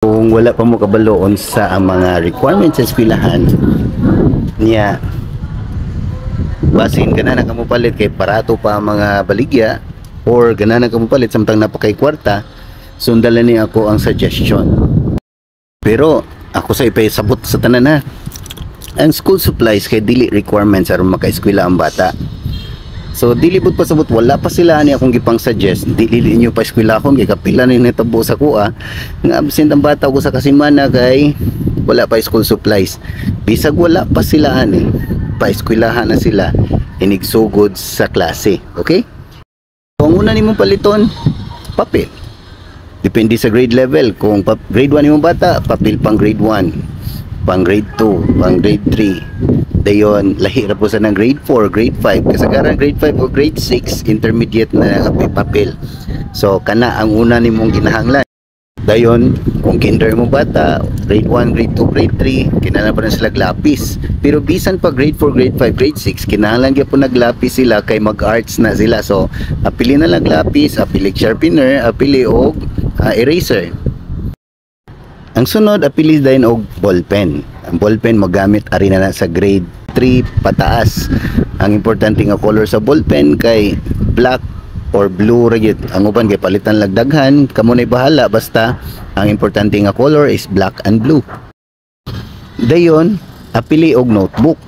Kung wala pa mo kabaloon sa mga requirements sa eskwelahan niya, basin ganahan ka mo palit kay parato pa mga baligya or ganahan ka mo palit samtang napakay kwarta, sundalan ni ako ang suggestion. Pero ako sa ipasabot sa tanan na ang school supplies kay dili requirements aron maka-eskwela ang bata. So dili pud pasabot, wala pa sila ani akong gipang suggest dili ninyo pa eskwela akon kay kapila ni natabo sa kuha nga absent ang bata ko sa kasimana kay wala pa school supplies. Bisag wala pa sila ani, pa eskwelahan na sila inigsugod sa klase. Okay, so ang una nimong paliton papel, depende sa grade level. Kung grade 1 nimong bata, papel pang grade 1, pang grade 2, pang grade 3. Dayon lahi ra po sa ng grade 4, grade 5, kasagaran grade 5 o grade 6 intermediate na papel. So kana ang una nimong ginahanglan. Dayon kung kinder mo bata, grade 1, grade 2, grade 3, kinahanglan pa na sila lapis. Pero bisan pa grade 4, grade 5, grade 6, kinahanglan gyud naglapis sila kay mag-arts na sila. So apili na lang lapis, apili sharpener, apili og eraser. Ang sunod, apili din og ballpen. Ang ballpen magamit ari na sa grade 3 pataas. Ang importante nga color sa ballpen kay black or blue ra gyud. Ang uban kay palitan lang daghan, kamo nay bahala, basta ang importante nga color is black and blue. Dayon, apili og notebook.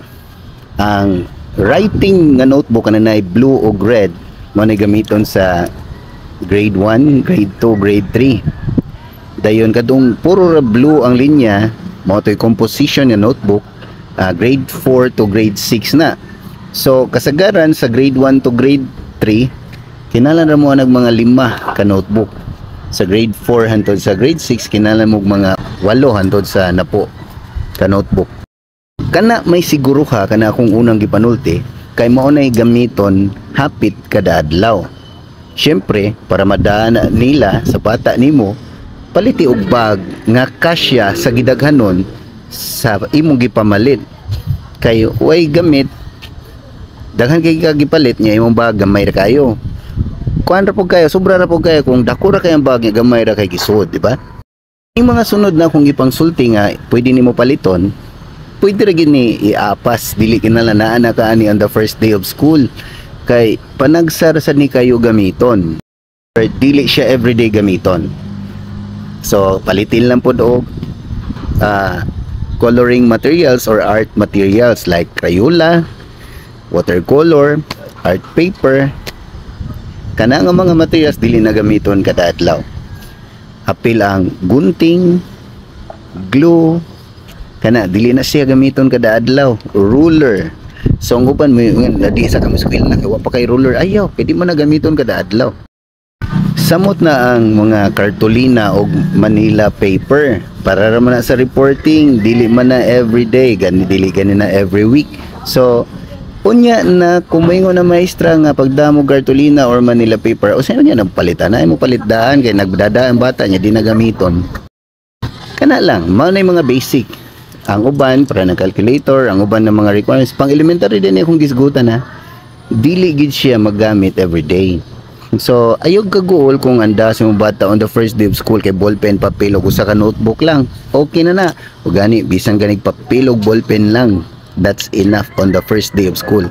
Ang writing nga notebook kanay blue og red mo ni gamiton sa grade 1, grade 2, grade 3. Dayon kadung puro ra blue ang linya, mo toy composition nga notebook, grade 4 to grade 6 na. So kasagaran sa grade 1 to grade 3 kinahanglan ra mo nag mga 5 ka notebook. Sa grade 4 hangtod sa grade 6 kinahanglan mo mga 8 hangtod sa 10 ka notebook. Kana may siguro ka kana akong unang gipanulti kay mao nay gamiton hapit kada adlaw. Syempre para madaan nila sa bata nimo, paliti og bag nga kasya sa gidaghanon sa imong gipamalit. Kay way gamit daghan kay gipalit niya imong bag gamay ra kayo. Kuan ra pud kayo, sobra ra pud kayo kung dako ra kay ang bag nga gamay ra kay gisud, di ba? Yung mga sunod na kung ipangsulti nga pwede nimo paliton, pwede ra gid ni iapas, dili kinahanglan na ka ani on the first day of school kay panagsar sa ni kayo gamiton. Or dili siya everyday gamiton. So palitin lang po og coloring materials or art materials like Crayola, watercolor, art paper. Kana nga mga materials dili na gamiton kada adlaw. Apil ang gunting, glue, kana dili na siya gamiton kada adlaw. Ruler. So ang uban mo di sa kamo school na wa pa kay ruler, ayaw pwede mo na gamiton kada adlaw. Samot na ang mga kartolina o Manila paper para raman na sa reporting, dili man na everyday, dili gani na every week. So unya na kumingon na maestra nga pagdamo kartolina or Manila paper, o sino niya nagpalitan na mo palitdaan kay nagdadaan bata niya di nagamiton. Kana lang mao nay mga basic. Ang uban para ng calculator, ang uban ng mga requirements pang elementary din akong gisgutan ha. Dili gid siya magamit everyday. So ayog kaguol kung andas mo bata on the first day of school kay ballpen, papel ug usa ka notebook lang, okay na na. O gani bisan ganig papel ug ballpen lang, that's enough on the first day of school.